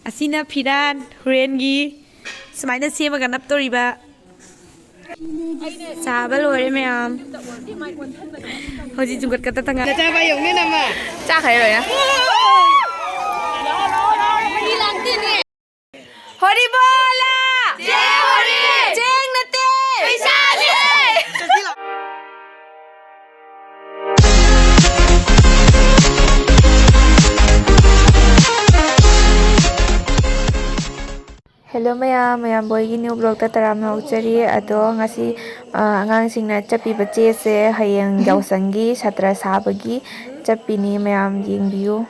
Asina Piran, Hurengi, Smina Semagan up to Riba Saba Lore Mayam Hoji to get Katanga. Horibola! Jeng Nate! Hello mayam boy new blog ta taram hauchari ado ngasi angang singna chapi bache se hayang Yaosang gi satra Saba gi chapini mayam yengbiu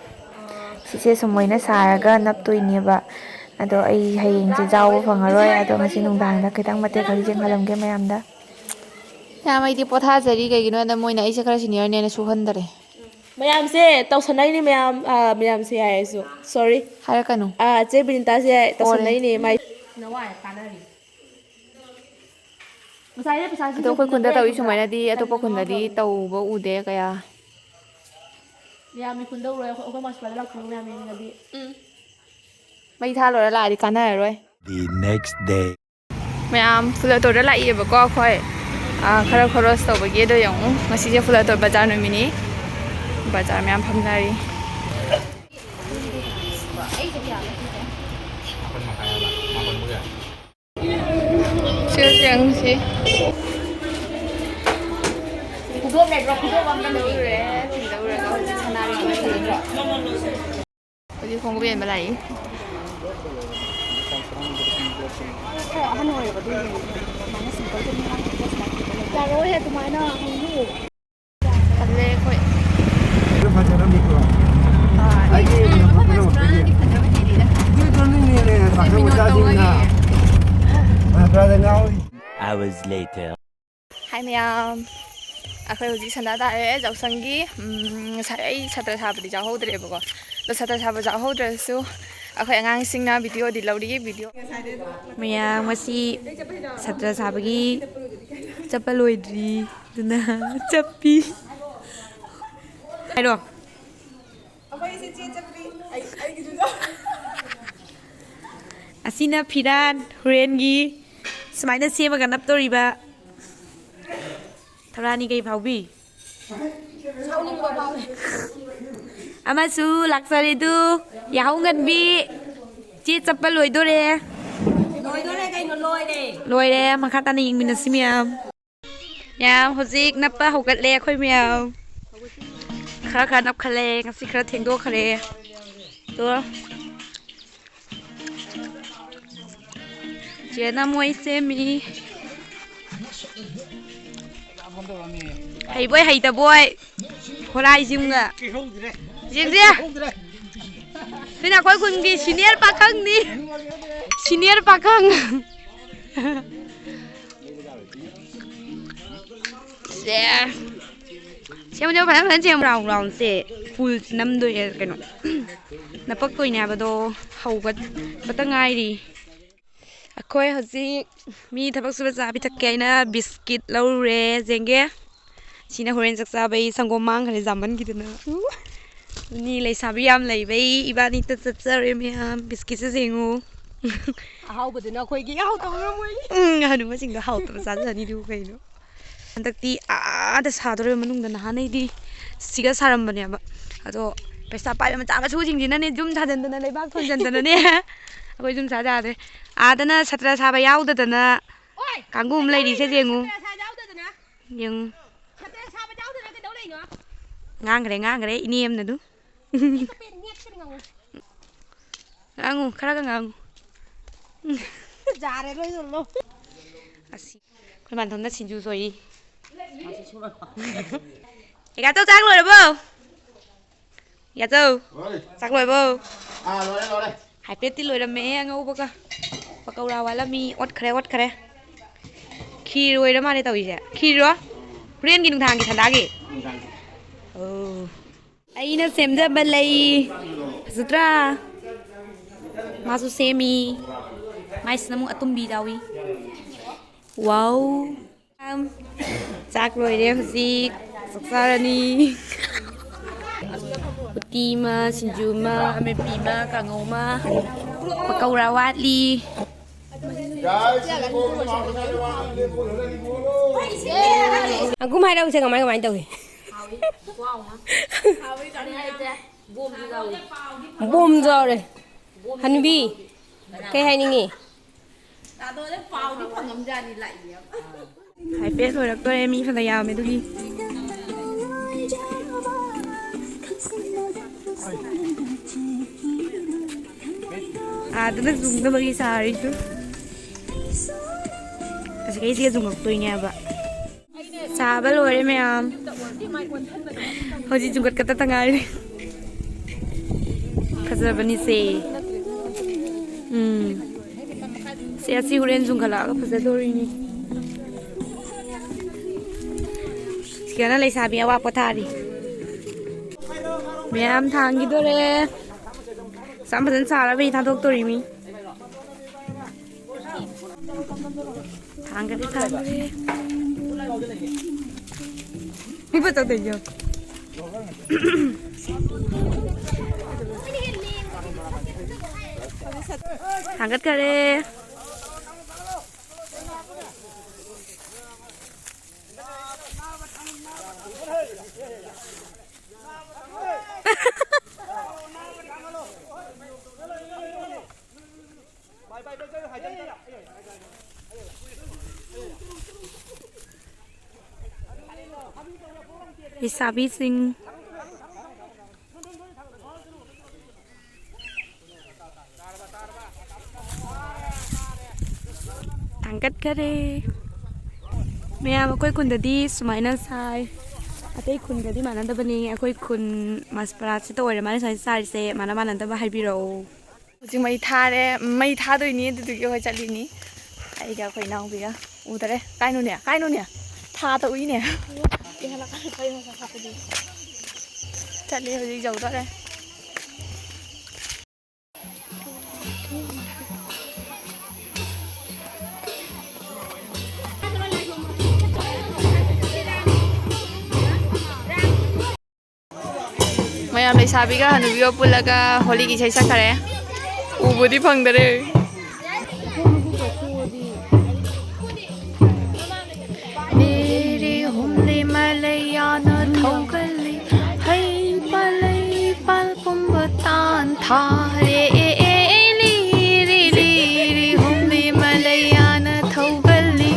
sise sumoina saraga naptoineba ado ai hayang je jaw fangaroi ado ngasi nungdang da kitang mate khari jeng halamge mayam da ya mai di potha jari kaigino da moina ai se khara senior ne suhandare mayam se tausanai ni mayam se aisu sorry hara kanu che binta se tausanai ni mai nawai kanari ado koi khunda tawi sumaina di atopa khunda di tawba ude kaya ya mi khunda roi ko mas pala khung na mi ngadi mai tha lora la di kana roi The next day. mayam fulator da lai ba ko khoi khara khoros tawbagi do yang ngasi je fulator bazar no mini bazar mayam phamnari yang sih. Kudo negro kudo bang dan dure, dure kau di sana ni kau sih. Jadi kau ngubin balai. Jauh ya tu mana? Hulu. Kale kau. Hours later. Hai mayam. Aku uji sana dah Yaosang gi. Saya satra Saba di jauh dari bego. Lo satra Saba jauh dari su. Aku yang ngasing na video di lauri video. Mayam masih satra Saba gi. Cepat loidri. Duna cepi. Ayo. Apa isi cepi? Ayo gitu. Asina Piran, Hurengi. Smina Semagan up to Riba Tarani gay Paubi Amasu, Laksaridu, Yaosang bi Chit Saba Loidore Loide, Makatani Minasimiam Yam, Hozik, Napa, Hogat Le, Koi Meow Karakan up Kale, a secret Tingo Kale. Jena moi semi. Hey boy, hey the boy. Horai jimga. Jimja. Pina koi kungi senior pakang ni. Senior pakang. Yeah. Siapa jawab apa sih round se full 6 doi keno. Napak koi nya bado haugat patangai di. Aku haji mi thabak suba sabi takkaina biscuit laure jenge sina horen saksa bai sangomang khane zaman gidna ni leisabi am leibai ibani ta tsare mi am biscuit se jengu hau badina khoi gi hau tawra moi hanu ma singa hau ta sa ni du kaino andakti da sadore manung da nahanai di siga saram bane ba ado pesa pai ma ta chu jingdina ne jum thadan da leibak thonjan da ne aku jum sa ja de adana satra Saba yaudadana kangum lady se jengu yang ngangre ini em na du ngangu khara ka ngangu jare roi lo asi kon ban thon da sinju soi ga tao trang rồi bo ga tao trang rồi bo rồi hai plate ti loi da me ngau ba ka pakau ra wala mi ot khare khi roi da ma le tau ise khi ro rian gi nung thang gi thanda gi oh ai na sem da balai sutra masu semi mais namu atumbi dawi wow chak loi re hoji saksarani ตีมาสินจูมาอเมปีมากางงมาปะเการาวาดลีaku mai đâu xem mai đâu rồi bom rồi hành vi cái hay nhỉ Hải phết rồi tôi em mi phần tay yào mấy tôi đi tôi đã dùng cái bagi sari itu kasi kayak sih dùng ngọc tôi nha bạn Saba rồi đấy mẹ hồi chị dùng kata tengah ini kasi bani se saya sih udah dùng kalau apa pasal ini sekarang leisabi awak apa tadi mayam thang gitu deh sampai salah bi thang dokter ini thang cái thang đi đi bắt đầu tỉnh chưa thang cái đi leisabi xinh thằng cắt cái đi mẹ mà quay quần đi sumai nan sai atei khun cái đi mà nan ta bani quay quần maspara chỉ tôi là mà nan sai sai se mà nan ta hai biro chỉ mấy tha đấy mấy tha tôi ní tôi kêu phải chạy đi ní ai cái phải nào bây giờ u ta đấy cái nó nè tha tôi nè chạy đi hồi dầu đó đây mayam leisabiga hanubiga pulaga holi gi isai sakhare ubudi phangdare Malayana thaugali hay palai palpum batan thare li ri ri humli Malayana thaugali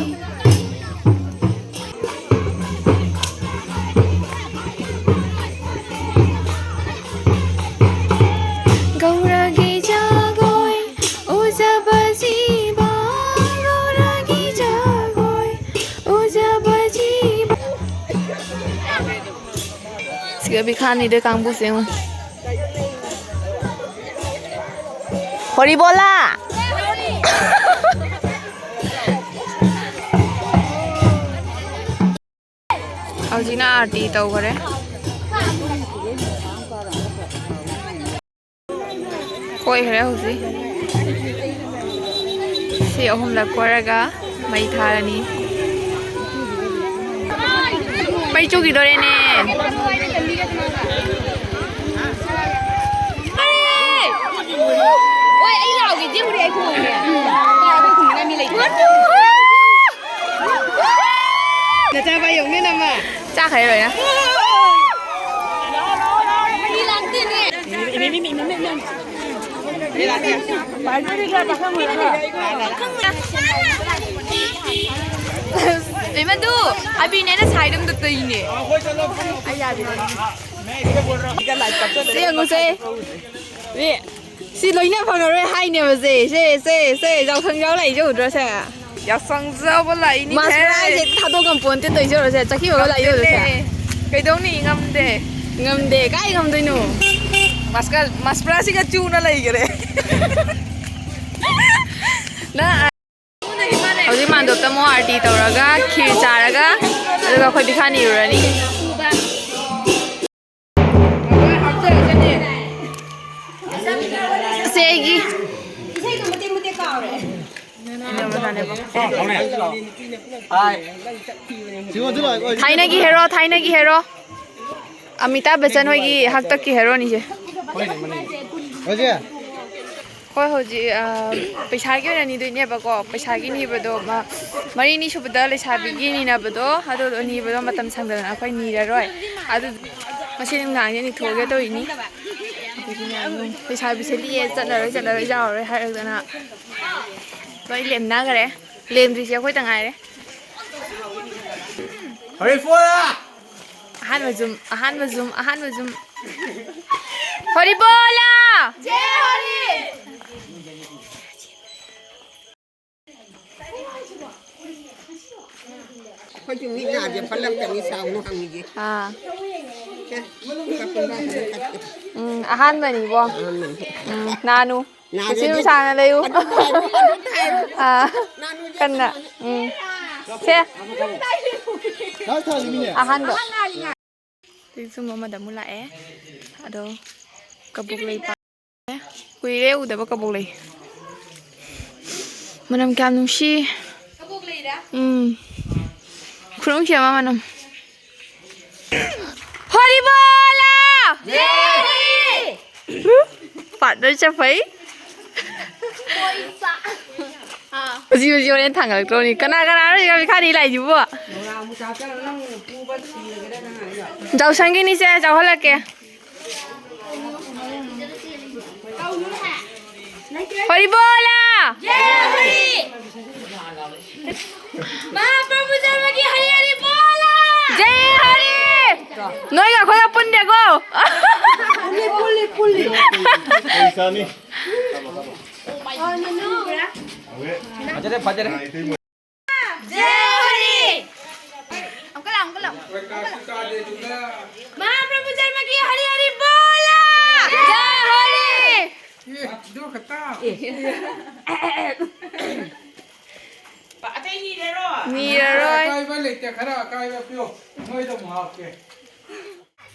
gauragi jagoi ujabaji ba gauragi jagoi ujabaji Siga bikhani de kang buseng. Hori bola. Aujina arti tau kare. Koi kare hosi. Si ahum la kwaraga mai tharani. Mai chuki dore ne. Ôi anh lão cái chiếc này khủng kìa. Cái khủng này mi lấy. Để cha bay giống như nào mà. Cha thấy rồi á. Đi làm tiền nè. Đi làm tiền. Phải đi ra bà không người nào. Đấy mà đu, ai bị này nó xài đâm được tiền nè. Ai già thì xe ngô xe nè xin lỗi nha phòng rồi hai nè mà xe giao thông giao lại cho rồi xe Yaosang giao vào lại ní thế mà sẽ thao tôi cầm buồn tiền tới cho rồi xe chắc khi mà lại rồi xe cái đó nỉ ngâm để cái ngâm tôi nụ maspra sih cái chu nó lại cái đấy na Hꯧji mandop ta mo arti tawraga khir charaga aduga khoi bikhani urani Segi Thaina ki hero Amitabh Bachchan होगी हक तक की हेरोनी से ꯍꯣꯏ ꯍꯧꯖꯤꯛ ꯄꯩꯁꯥꯒꯤ ꯑꯣꯏꯅ ꯅꯤꯗꯣꯏꯅꯦꯕꯀꯣ ꯄꯩꯁꯥꯒꯤ ꯅꯤꯕꯗꯣ ꯃꯔꯤꯅꯤ ꯁꯨꯕꯗ ꯂꯩꯁꯥꯕꯤꯒꯤ ꯅꯤꯅꯕꯗꯣ ꯑꯗꯨ ꯅꯤꯕꯗꯣ ꯃꯇꯝ ꯁꯪꯗꯗꯅ ꯑꯩꯈꯣꯏ ꯅꯤꯔꯔꯣꯏ ꯑꯗꯨ ꯉꯁꯤ ꯅꯨꯡꯗꯥꯡꯁꯦ ꯅꯤꯊꯣꯛꯑꯒꯦ ꯇꯧꯔꯤꯅꯤ ꯑꯗꯨꯒꯤꯅꯦ ꯂꯩꯁꯥꯕꯤꯁꯦ ꯂꯤꯛꯑꯦ ꯆꯠꯂꯔꯣꯏ ꯌꯥꯎꯔꯔꯣꯏ ꯍꯥꯏꯔꯛꯇꯅ ꯂꯣꯏ ꯂꯦꯝꯅꯈ꯭ꯔꯦ ꯂꯦꯝꯗ꯭ꯔꯤꯁꯦ ꯑꯩꯈꯣꯏꯇ ꯉꯥꯏꯔꯦ ꯑꯍꯥꯟꯕ ꯖꯨꯝ ꯍꯣꯔꯤꯕꯣꯂꯥ ꯑꯍꯥꯟꯕꯅꯤꯕꯣ 나누 지금 상을래요 끝나 세 아한도 지금 엄마다 몰라에 아도 까불레이 빠 kuire udaba kabulei manam kya nungshi kabulei da khurung chama manam horibola jai partner chafai Uji orang tanggal elektronik. Kena orang yang kali lagi juga. Yaosang gini sih, jauh lagi. Horibola. Jai. Mahaprabhu Jarmagi Hari Hari Bola. Jai Hari. Noi gak kau pun dia go. Puli. Sani. Baca deh. Jai. Angkel. Mahaprabhu Jarmagi Hari Hari Bola. Jai Hari. Dua kata. Pak ada ini deroi. Ni deroi. Kau balik tiap hari kau bapio. Noi tu mahal ke.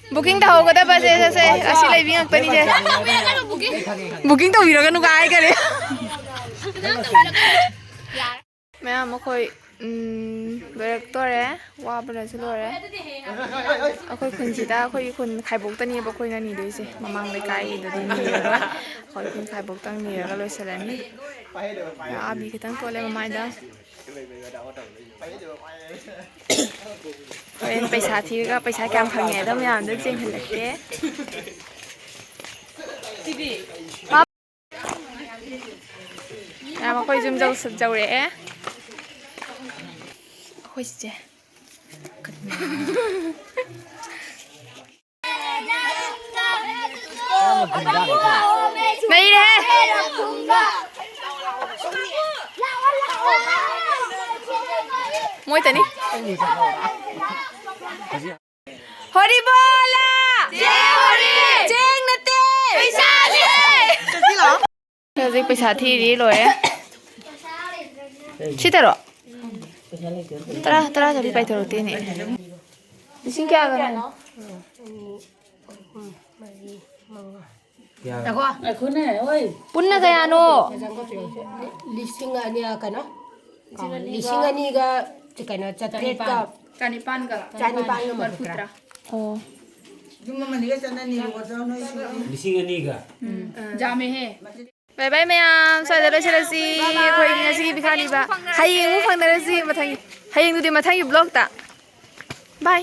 Booking dah hoga dah basi asal lagi bingung tadi je. Booking tu biar kan nuka ay kare. मैं मखोई बेरेक्टोरे वा बरसलोरे अखोई खुनसिदा अखोई खुन खाइबोक्तनी बखोइना निदोइसे ममांग लेकाइददि निरगा अखोई खुन खाइबोक्तंग निरगा लोइसलानि आबि खितंग तोले ममाइदा होरेन पैसा थिरगा पैसा क्याम फंगे दम यामदो चेंहलके मखोई जुम जौरे होइसे नहीं रे मोय तनी हरिबोला जय हरि जेंग नते पैसा ले चकी लो हजिक पैसा थीरी लोए छितरो Tara jadi pai terus ini. Di sini kya kan? Aku ni, oi. Punna kaya no. Lising ani akan no. Lising ani ga cikana chatret ka. Canipan ka. Canipan no putra. Oh. Cuma mandi sana ni wajah no. Lising ani ga. Jame he. Bye bye mayam. Saya dah selesai. Kau ingin nasi bikani ba? Hayeng mu fang dah selesai. Hayeng tu dia matang you blog tak? Bye.